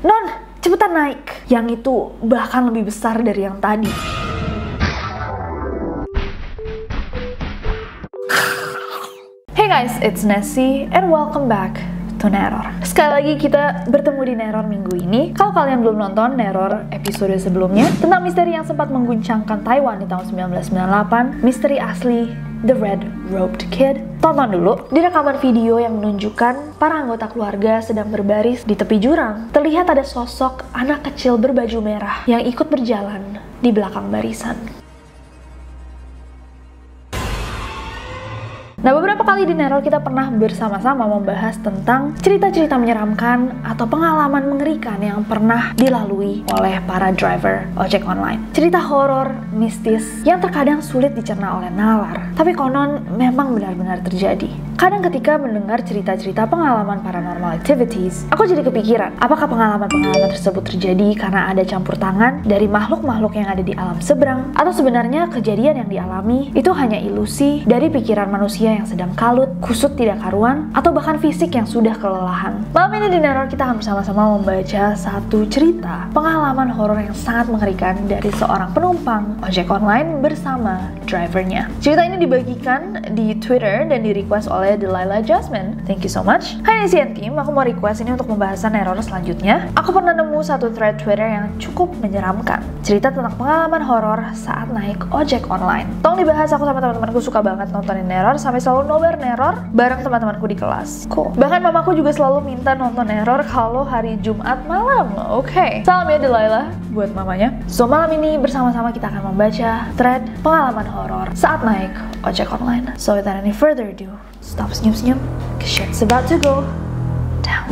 "Non, cepetan naik." Yang itu bahkan lebih besar dari yang tadi. Hey guys, it's Nessie and welcome back to Neror. Sekali lagi kita bertemu di Neror minggu ini. Kalau kalian belum nonton Neror episode sebelumnya tentang misteri yang sempat mengguncangkan Taiwan di tahun 1998, misteri asli The Red Robed Kid, tonton dulu. Di rekaman video yang menunjukkan para anggota keluarga sedang berbaris di tepi jurang, terlihat ada sosok anak kecil berbaju merah yang ikut berjalan di belakang barisan. Nah, beberapa kali di Neror kita pernah bersama-sama membahas tentang cerita-cerita menyeramkan atau pengalaman mengerikan yang pernah dilalui oleh para driver ojek online. Cerita horor, mistis, yang terkadang sulit dicerna oleh nalar, tapi konon memang benar-benar terjadi. Kadang ketika mendengar cerita-cerita pengalaman paranormal activities, aku jadi kepikiran, apakah pengalaman-pengalaman tersebut terjadi karena ada campur tangan dari makhluk-makhluk yang ada di alam seberang, atau sebenarnya kejadian yang dialami itu hanya ilusi dari pikiran manusia yang sedang kalut, kusut tidak karuan, atau bahkan fisik yang sudah kelelahan. Malam ini di Neror kita akan bersama-sama membaca satu cerita pengalaman horor yang sangat mengerikan dari seorang penumpang ojek online bersama drivernya. Cerita ini dibagikan di Twitter dan di-request oleh Delilah Jasmine. Thank you so much. Hai Nessie and team, aku mau request ini untuk pembahasan Neror selanjutnya. Aku pernah nemu satu thread Twitter yang cukup menyeramkan. Cerita tentang pengalaman horor saat naik ojek online. Tolong dibahas, aku sama teman-temanku suka banget nontonin Neror, sampai selalu nobar Neror bareng teman-temanku di kelas. Cool. Bahkan mamaku juga selalu minta nonton Neror kalau hari Jumat malam. Oke. Salam ya Delilah buat mamanya. So malam ini bersama-sama kita akan membaca thread pengalaman horor saat naik ojek online. So without any further ado, stop senyum-senyum, cause shit's about to go down.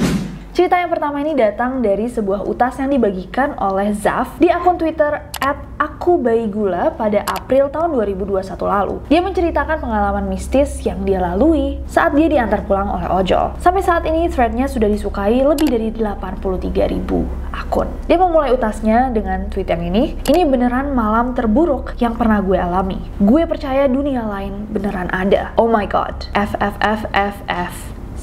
Cerita yang pertama ini datang dari sebuah utas yang dibagikan oleh Zaf di akun Twitter @akubaigula pada April tahun 2021 lalu. Dia menceritakan pengalaman mistis yang dia lalui saat dia diantar pulang oleh ojol. Sampai saat ini threadnya sudah disukai lebih dari 83.000 akun. Dia memulai utasnya dengan tweet yang ini beneran malam terburuk yang pernah gue alami. Gue percaya dunia lain beneran ada. Oh my god.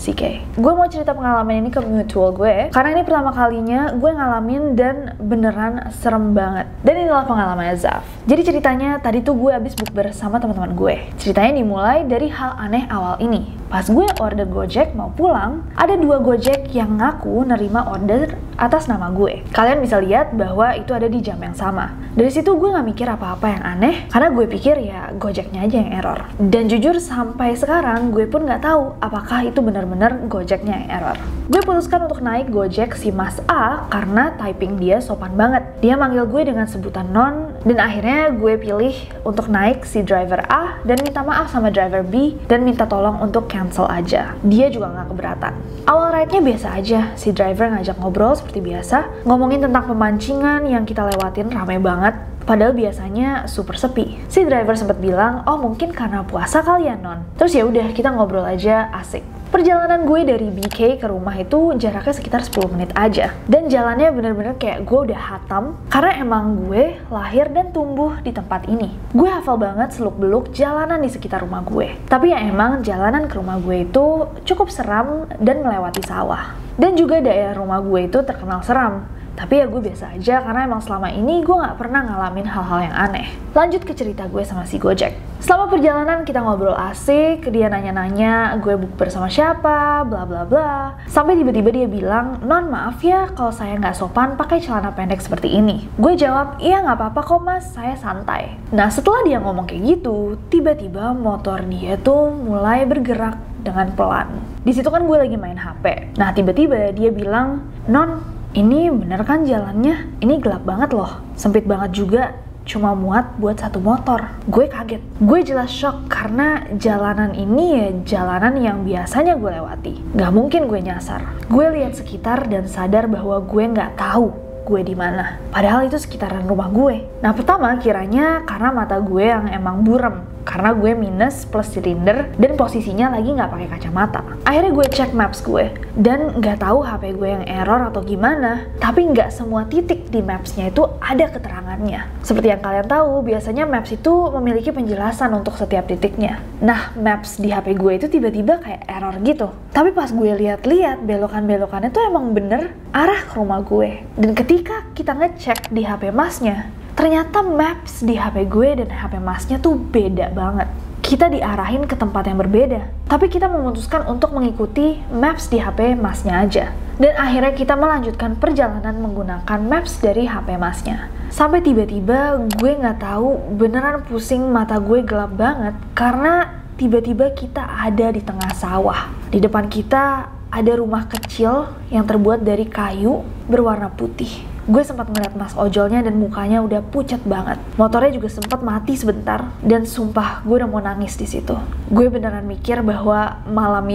CK. Gue mau cerita pengalaman ini ke mutual gue karena ini pertama kalinya gue ngalamin dan beneran serem banget. Dan inilah pengalamannya Zaf. Jadi ceritanya tadi tuh gue abis bukber sama teman-teman gue. Ceritanya dimulai dari hal aneh awal ini. Pas gue order Gojek mau pulang, ada 2 Gojek yang ngaku nerima order atas nama gue. Kalian bisa lihat bahwa itu ada di jam yang sama. Dari situ gue gak mikir apa-apa yang aneh karena gue pikir ya Gojeknya aja yang error. Dan jujur sampai sekarang gue pun gak tahu apakah itu benar-benar Gojeknya yang error. Gue putuskan untuk naik Gojek si Mas A karena typing dia sopan banget. Dia manggil gue dengan sebutan non, dan akhirnya gue pilih untuk naik si driver A dan minta maaf sama driver B dan minta tolong untuk cancel aja. Dia juga gak keberatan. Awal ride-nya biasa aja, si driver ngajak ngobrol seperti biasa, ngomongin tentang pemancingan yang kita lewatin ramai banget. Padahal biasanya super sepi. Si driver sempat bilang, oh mungkin karena puasa kali ya non. Terus ya udah kita ngobrol aja, asik. Perjalanan gue dari BK ke rumah itu jaraknya sekitar 10 menit aja. Dan jalannya bener-bener kayak gue udah hatam karena emang gue lahir dan tumbuh di tempat ini. Gue hafal banget seluk-beluk jalanan di sekitar rumah gue. Tapi ya emang jalanan ke rumah gue itu cukup seram dan melewati sawah. Dan juga daerah rumah gue itu terkenal seram. Tapi ya gue biasa aja karena emang selama ini gue gak pernah ngalamin hal-hal yang aneh. Lanjut ke cerita gue sama si Gojek. Selama perjalanan kita ngobrol asik, dia nanya-nanya gue bukber sama siapa, bla bla bla. Sampai tiba-tiba dia bilang, non maaf ya kalau saya gak sopan pakai celana pendek seperti ini. Gue jawab, iya gak apa-apa kok mas, saya santai. Nah setelah dia ngomong kayak gitu, tiba-tiba motor dia tuh mulai bergerak dengan pelan. Di situ kan gue lagi main HP. Nah tiba-tiba dia bilang, non ini bener kan jalannya? Ini gelap banget loh, sempit banget juga, cuma muat buat satu motor. Gue kaget, gue jelas shock karena jalanan ini ya jalanan yang biasanya gue lewati. Gak mungkin gue nyasar. Gue lihat sekitar dan sadar bahwa gue gak tahu gue di mana. Padahal itu sekitaran rumah gue. Nah pertama kiranya karena mata gue yang emang burem. karena gue minus plus silinder dan posisinya lagi nggak pakai kacamata. Akhirnya gue cek maps gue dan nggak tahu HP gue yang error atau gimana, tapi nggak semua titik di mapsnya itu ada keterangannya. Seperti yang kalian tahu, biasanya maps itu memiliki penjelasan untuk setiap titiknya. Nah, maps di HP gue itu tiba-tiba kayak error gitu. Tapi pas gue lihat-lihat belokan-belokannya tuh emang bener arah ke rumah gue. Dan ketika kita ngecek di HP masnya, ternyata maps di HP gue dan HP masnya tuh beda banget. Kita diarahin ke tempat yang berbeda, tapi kita memutuskan untuk mengikuti maps di HP masnya aja. Dan akhirnya kita melanjutkan perjalanan menggunakan maps dari HP masnya. Sampai tiba-tiba gue nggak tahu, beneran pusing, mata gue gelap banget karena tiba-tiba kita ada di tengah sawah. Di depan kita ada rumah kecil yang terbuat dari kayu berwarna putih. Gue sempat ngeliat mas ojolnya dan mukanya udah pucat banget. Motornya juga sempat mati sebentar dan sumpah gue udah mau nangis di situ. Gue beneran mikir bahwa malam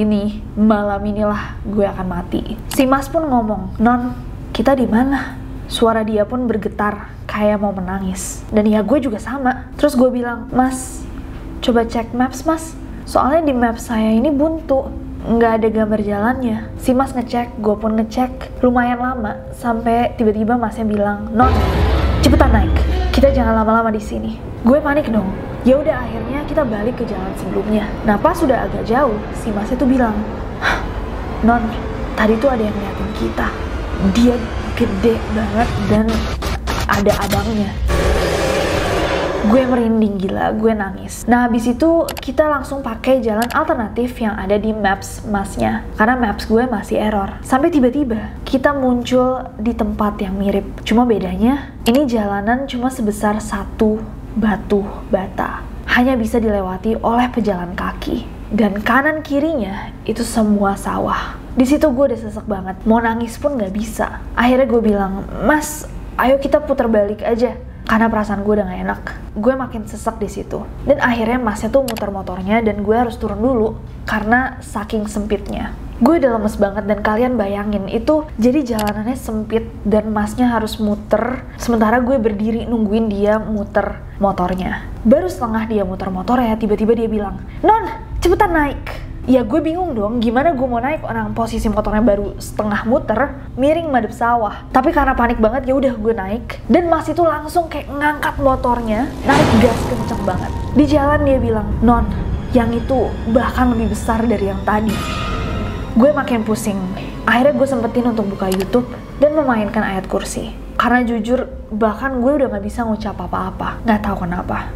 inilah gue akan mati. Si mas pun ngomong, "Non, kita di mana?" Suara dia pun bergetar kayak mau menangis. Dan ya gue juga sama. Terus gue bilang, "Mas, coba cek maps mas. Soalnya di maps saya ini buntu. Nggak ada gambar jalannya." Si mas ngecek, gue pun ngecek, lumayan lama sampai tiba-tiba masnya bilang, "Non, cepetan naik. Kita jangan lama-lama di sini." Gue panik dong. Ya udah, akhirnya kita balik ke jalan sebelumnya. Nah, pas sudah agak jauh, si masnya tuh bilang, "Non, tadi tuh ada yang ngeliatin kita. Dia gede banget dan ada abangnya." Gue merinding gila, gue nangis. Nah, habis itu kita langsung pakai jalan alternatif yang ada di maps masnya, karena maps gue masih error. Sampai tiba-tiba kita muncul di tempat yang mirip. Cuma bedanya, ini jalanan cuma sebesar satu batu bata. Hanya bisa dilewati oleh pejalan kaki. Dan kanan kirinya itu semua sawah. Di situ gue udah sesek banget, mau nangis pun gak bisa. Akhirnya gue bilang, "Mas, ayo kita putar balik aja." Karena perasaan gue udah gak enak. Gue makin sesek di situ. Dan akhirnya masnya tuh muter motornya dan gue harus turun dulu karena saking sempitnya. Gue udah lemes banget dan kalian bayangin itu jadi jalanannya sempit dan masnya harus muter sementara gue berdiri nungguin dia muter motornya. Baru setengah dia muter motornya, tiba-tiba dia bilang, "Non, cepetan naik." Ya gue bingung dong, gimana gue mau naik orang posisi motornya baru setengah muter, miring madep sawah. Tapi karena panik banget, ya udah gue naik. Dan Mas itu langsung kayak ngangkat motornya, naik gas kenceng banget. Di jalan dia bilang, "Non, yang itu bahkan lebih besar dari yang tadi." Gue makin pusing. Akhirnya gue sempetin untuk buka YouTube dan memainkan ayat kursi. Karena jujur, bahkan gue udah gak bisa ngucap apa-apa. Gak tahu kenapa.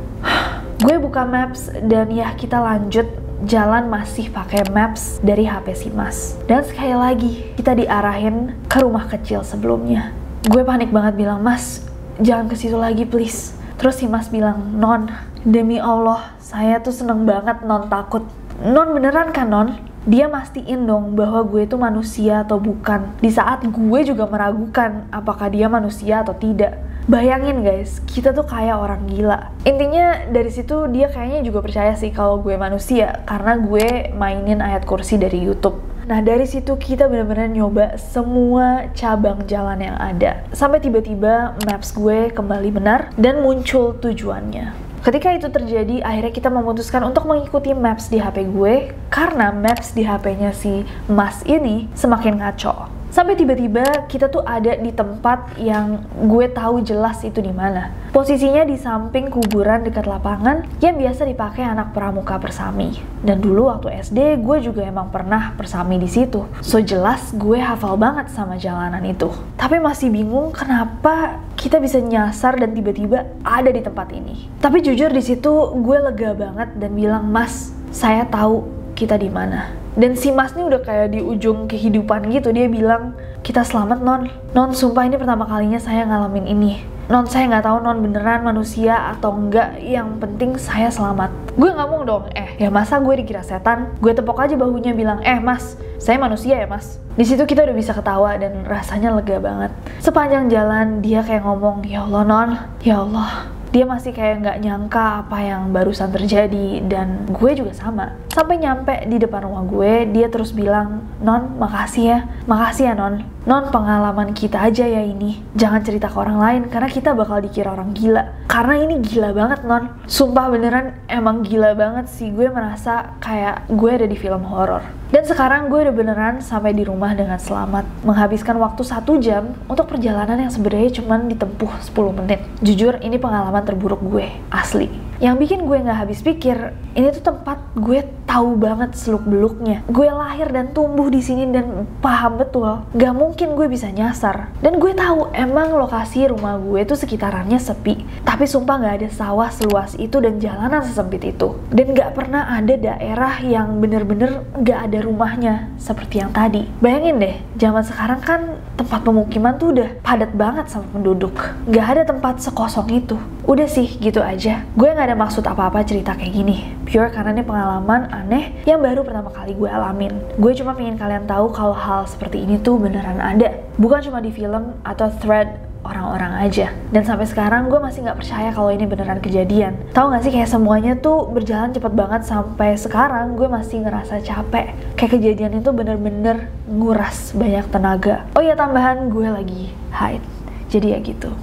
Gue buka maps dan ya kita lanjut. Jalan masih pakai maps dari HP si Mas. Dan sekali lagi kita diarahin ke rumah kecil sebelumnya. Gue panik banget bilang, "Mas, jangan ke situ lagi please." Terus si Mas bilang, "Non, demi Allah, saya tuh seneng banget Non takut." "Non beneran kan Non?" Dia mastiin dong bahwa gue itu manusia atau bukan. Di saat gue juga meragukan apakah dia manusia atau tidak. Bayangin guys, kita tuh kayak orang gila. Intinya dari situ dia kayaknya juga percaya sih kalau gue manusia karena gue mainin ayat kursi dari YouTube. Nah dari situ kita benar-benar nyoba semua cabang jalan yang ada. Sampai tiba-tiba maps gue kembali benar dan muncul tujuannya. Ketika itu terjadi, akhirnya kita memutuskan untuk mengikuti maps di HP gue karena maps di HP-nya si Mas ini semakin ngaco. Sampai tiba-tiba kita tuh ada di tempat yang gue tahu jelas itu di mana. Posisinya di samping kuburan dekat lapangan yang biasa dipakai anak pramuka persami. Dan dulu waktu SD gue juga emang pernah persami di situ. So jelas gue hafal banget sama jalanan itu. Tapi masih bingung kenapa kita bisa nyasar dan tiba-tiba ada di tempat ini. Tapi jujur di situ gue lega banget dan bilang, "Mas, saya tahu kita di mana." Dan si Mas ini udah kayak di ujung kehidupan gitu. Dia bilang, "Kita selamat Non. Non, sumpah ini pertama kalinya saya ngalamin ini. Non, saya nggak tahu Non beneran manusia atau enggak. Yang penting saya selamat." Gue ngomong dong, ya masa gue dikira setan? Gue tepok aja bahunya bilang, "Mas, saya manusia ya Mas." Di situ kita udah bisa ketawa dan rasanya lega banget. Sepanjang jalan dia kayak ngomong, "Ya Allah Non, ya Allah." Dia masih kayak nggak nyangka apa yang barusan terjadi dan gue juga sama. Sampai nyampe di depan rumah gue, dia terus bilang, "Non, makasih ya Non. Non, pengalaman kita aja ya ini. Jangan cerita ke orang lain karena kita bakal dikira orang gila. Karena ini gila banget, Non. Sumpah beneran emang gila banget sih. Gue merasa kayak gue ada di film horor. Dan sekarang gue udah beneran sampai di rumah dengan selamat. Menghabiskan waktu 1 jam untuk perjalanan yang sebenarnya cuma ditempuh 10 menit. Jujur, ini pengalaman terburuk gue, asli. Yang bikin gue gak habis pikir, ini tuh tempat gue tahu banget seluk-beluknya. Gue lahir dan tumbuh di sini dan paham betul, gak mungkin gue bisa nyasar. Dan gue tahu emang lokasi rumah gue tuh sekitarannya sepi. Tapi sumpah gak ada sawah seluas itu dan jalanan sesempit itu. Dan gak pernah ada daerah yang bener-bener gak ada rumahnya seperti yang tadi. Bayangin deh, zaman sekarang kan tempat pemukiman tuh udah padat banget sama penduduk. Gak ada tempat sekosong itu. Udah sih, gitu aja. Gue gak ada maksud apa-apa cerita kayak gini. Pure karena ini pengalaman aneh yang baru pertama kali gue alamin. Gue cuma pengen kalian tahu kalau hal seperti ini tuh beneran ada. Bukan cuma di film atau thread orang-orang aja. Dan sampai sekarang gue masih gak percaya kalau ini beneran kejadian. Tahu gak sih, kayak semuanya tuh berjalan cepet banget sampai sekarang gue masih ngerasa capek. Kayak kejadian itu bener-bener nguras banyak tenaga. Oh iya, tambahan gue lagi haid. Jadi ya gitu.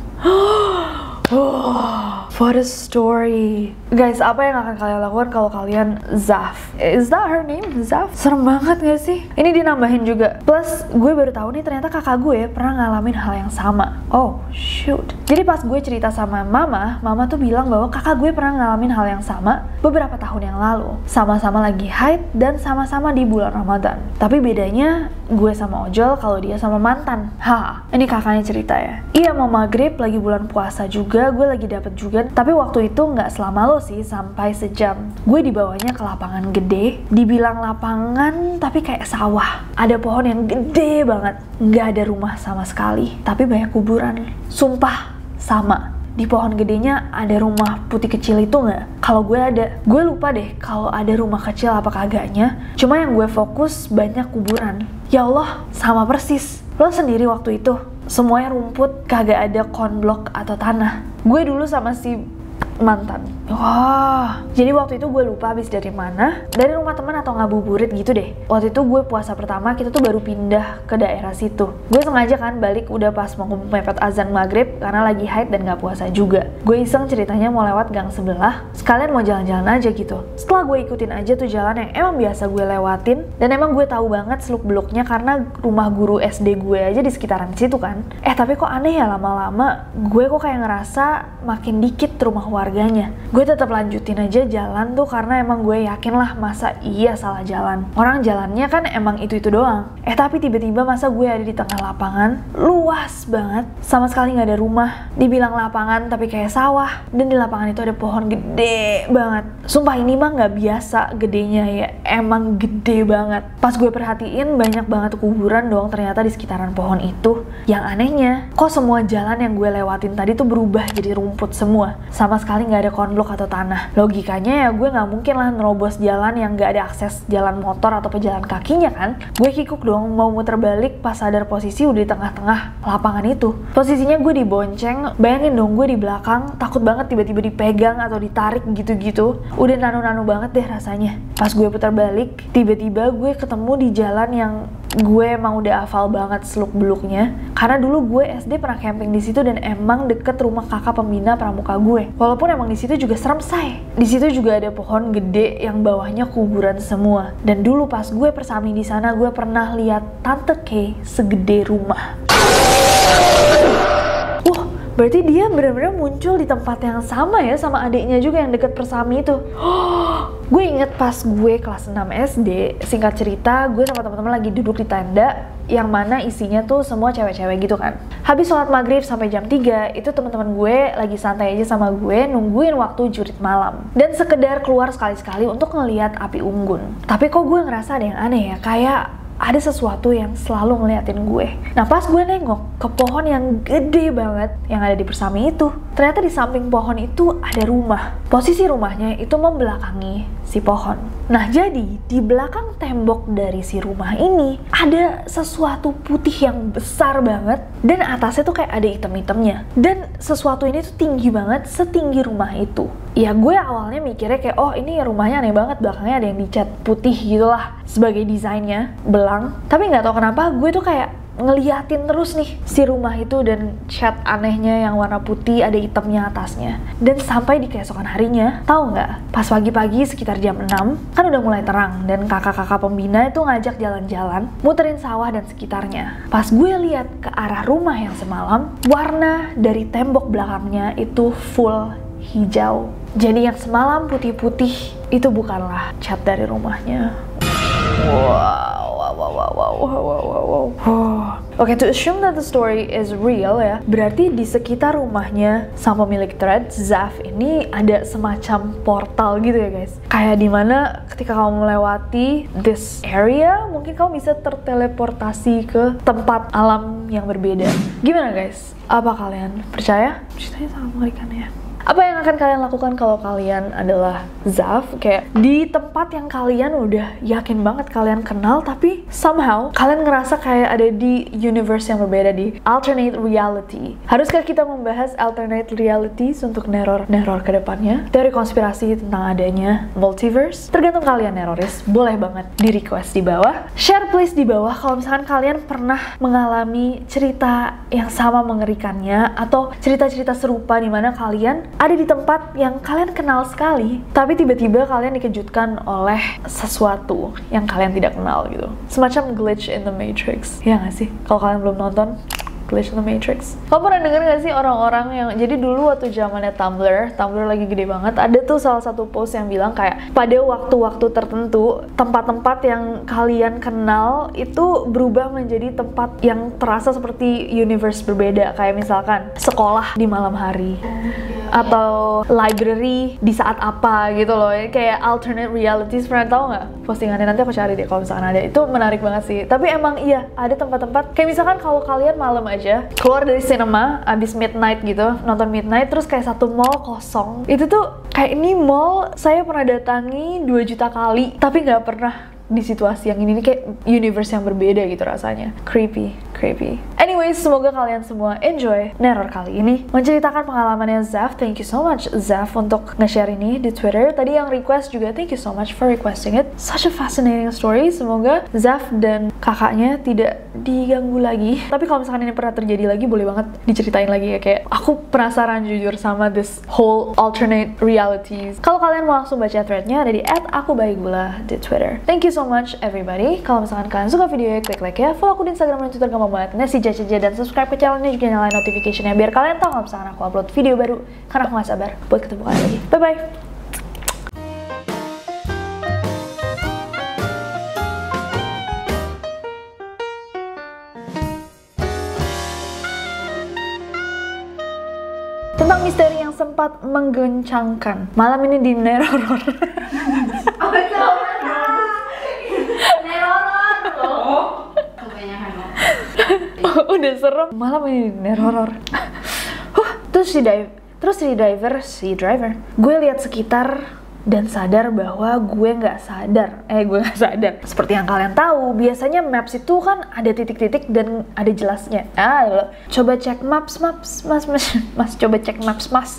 What a story. Guys, apa yang akan kalian lakukan kalau kalian Zaf? Is that her name? Zaf? Serem banget gak sih? Ini dinambahin juga. Plus, gue baru tahu nih ternyata kakak gue pernah ngalamin hal yang sama. Oh, shoot. Jadi pas gue cerita sama mama tuh bilang bahwa kakak gue pernah ngalamin hal yang sama beberapa tahun yang lalu. Sama-sama lagi haid dan sama-sama di bulan Ramadan. Tapi bedanya, gue sama ojol kalau dia sama mantan. Ini kakaknya cerita ya. Iya, mau maghrib lagi bulan puasa juga, gue lagi dapet juga. Tapi waktu itu nggak selama lo sih, sampai sejam. Gue dibawanya ke lapangan gede. Dibilang lapangan, tapi kayak sawah. Ada pohon yang gede banget. Nggak ada rumah sama sekali. Tapi banyak kuburan. Sumpah, sama. Di pohon gedenya ada rumah putih kecil itu nggak? Kalau gue ada. Gue lupa deh kalau ada rumah kecil apa kagaknya. Cuma yang gue fokus banyak kuburan. Ya Allah, sama persis. Lo sendiri waktu itu, semuanya rumput, kagak ada konblok atau tanah. Gue dulu sama si mantan. Wah, jadi waktu itu gue lupa habis dari mana, dari rumah teman atau ngabuburit gitu deh. Waktu itu gue puasa pertama, kita tuh baru pindah ke daerah situ. Gue sengaja kan balik udah pas mau mepet azan maghrib karena lagi haid dan gak puasa juga. Gue iseng ceritanya mau lewat gang sebelah, sekalian mau jalan-jalan aja gitu. Setelah gue ikutin aja tuh jalan yang emang biasa gue lewatin, dan emang gue tahu banget seluk-beluknya karena rumah guru SD gue aja di sekitaran situ kan. Tapi kok aneh ya, lama-lama gue kok kayak ngerasa makin dikit rumah warganya. Gue tetap lanjutin aja jalan tuh karena emang gue yakin lah, masa iya salah jalan. Orang jalannya kan emang itu-itu doang. Tapi tiba-tiba masa gue ada di tengah lapangan, luas banget, sama sekali gak ada rumah. Dibilang lapangan tapi kayak sawah, dan di lapangan itu ada pohon gede banget. Sumpah ini mah gak biasa gedenya ya, emang gede banget. Pas gue perhatiin banyak banget kuburan dong ternyata di sekitaran pohon itu. Yang anehnya, kok semua jalan yang gue lewatin tadi tuh berubah jadi rumput semua. Sama sekali gak ada konblok atau tanah. Logikanya ya gue gak mungkin lah nerobos jalan yang gak ada akses jalan motor atau pejalan kakinya kan. Gue kikuk dong mau muter balik pas sadar posisi udah di tengah-tengah lapangan itu. Posisinya gue dibonceng, bayangin dong gue di belakang, takut banget tiba-tiba dipegang atau ditarik gitu-gitu. Udah nano-nano banget deh rasanya. Pas gue putar balik, tiba-tiba gue ketemu di jalan yang gue emang udah hafal banget seluk-beluknya. Karena dulu gue SD pernah camping di situ dan emang deket rumah kakak pembina pramuka gue. Walaupun emang di situ juga serem say. Di situ juga ada pohon gede yang bawahnya kuburan semua. Dan dulu pas gue persami di sana, gue pernah lihat Tante K segede rumah. Berarti dia benar-benar muncul di tempat yang sama ya sama adiknya juga yang deket persami itu. Gue inget pas gue kelas 6 SD, singkat cerita gue sama teman-teman lagi duduk di tenda yang mana isinya tuh semua cewek-cewek gitu kan. Habis sholat maghrib sampai jam 3, itu teman-teman gue lagi santai aja sama gue nungguin waktu jurit malam. Dan sekedar keluar sekali-sekali untuk ngeliat api unggun. Tapi kok gue ngerasa ada yang aneh ya, kayak ada sesuatu yang selalu ngeliatin gue. Nah pas gue nengok ke pohon yang gede banget yang ada di persami itu, ternyata di samping pohon itu ada rumah. Posisi rumahnya itu membelakangi si pohon. Nah jadi di belakang tembok dari si rumah ini ada sesuatu putih yang besar banget, dan atasnya tuh kayak ada item-itemnya. Dan sesuatu ini tuh tinggi banget, setinggi rumah itu. Ya gue awalnya mikirnya kayak, oh ini rumahnya aneh banget, belakangnya ada yang dicat putih gitulah sebagai desainnya, belang. Tapi nggak tahu kenapa gue tuh kayak ngeliatin terus nih si rumah itu dan cat anehnya yang warna putih ada hitamnya atasnya. Dan sampai di keesokan harinya, tahu nggak? Pas pagi-pagi sekitar jam 6, kan udah mulai terang dan kakak-kakak pembina itu ngajak jalan-jalan, muterin sawah dan sekitarnya. Pas gue lihat ke arah rumah yang semalam, warna dari tembok belakangnya itu full hijau. Jadi yang semalam putih-putih itu bukanlah cat dari rumahnya. Wow. Oke, to assume that the story is real ya, berarti di sekitar rumahnya sang pemilik Threads, Zaf, ini ada semacam portal gitu ya guys. Kayak dimana ketika kamu melewati this area, mungkin kamu bisa terteleportasi ke tempat alam yang berbeda. Gimana guys? Apa kalian percaya? Ceritanya sangat mengerikan ya. Apa yang akan kalian lakukan kalau kalian adalah Zaf? Kayak di tempat yang kalian udah yakin banget kalian kenal, tapi somehow kalian ngerasa kayak ada di universe yang berbeda, di alternate reality. Haruskah kita membahas alternate realities untuk neror ke depannya? Teori konspirasi tentang adanya multiverse? Tergantung kalian neroris, boleh banget di request di bawah. Share please di bawah kalau misalkan kalian pernah mengalami cerita yang sama mengerikannya, atau cerita-cerita serupa di mana kalian ada di tempat yang kalian kenal sekali, tapi tiba-tiba kalian dikejutkan oleh sesuatu yang kalian tidak kenal gitu. Semacam glitch in the Matrix. Ya nggak sih? Kalau kalian belum nonton Glitch in the Matrix. Kamu pernah denger gak sih orang-orang yang, jadi dulu waktu zamannya Tumblr lagi gede banget, ada tuh salah satu post yang bilang kayak pada waktu-waktu tertentu tempat-tempat yang kalian kenal itu berubah menjadi tempat yang terasa seperti universe berbeda. Kayak misalkan sekolah di malam hari, atau library di saat apa gitu loh. Kayak alternate realities. Pernah tahu nggak postingannya? Nanti aku cari deh kalau misalkan ada. Itu menarik banget sih. Tapi emang iya, ada tempat-tempat kayak misalkan kalau kalian malam aja keluar dari cinema abis midnight gitu, nonton midnight, terus kayak satu mall kosong, itu tuh kayak ini mall saya pernah datangi 2 juta kali tapi nggak pernah di situasi yang ini, kayak universe yang berbeda gitu rasanya. Creepy. Anyways, semoga kalian semua enjoy neror kali ini, menceritakan pengalamannya Zaf. Thank you so much Zaf untuk nge-share ini di Twitter. Tadi yang request juga thank you so much for requesting it. Such a fascinating story. Semoga Zaf dan kakaknya tidak diganggu lagi. Tapi kalau misalkan ini pernah terjadi lagi, boleh banget diceritain lagi ya. Kayak aku penasaran jujur sama this whole alternate realities. Kalau kalian mau langsung baca threadnya, ada di @akubaigula di Twitter. Thank you so much everybody. Kalau misalkan kalian suka videonya, klik like ya, follow aku di Instagram dan Twitter, gampang banget, Nesi Jajaja, dan subscribe ke channelnya, juga nyalain notification-nya biar kalian tahu kalau misalkan aku upload video baru, karena aku gak sabar buat ketemu kalian lagi. Bye bye. Tentang misteri yang sempat menggencangkan malam ini di Neror. Udah serem malam ini Neror. Terus si driver. Gue lihat sekitar dan sadar bahwa gue nggak sadar. Seperti yang kalian tahu, biasanya maps itu kan ada titik-titik dan ada jelasnya. Coba cek maps, mas. Coba cek maps, mas.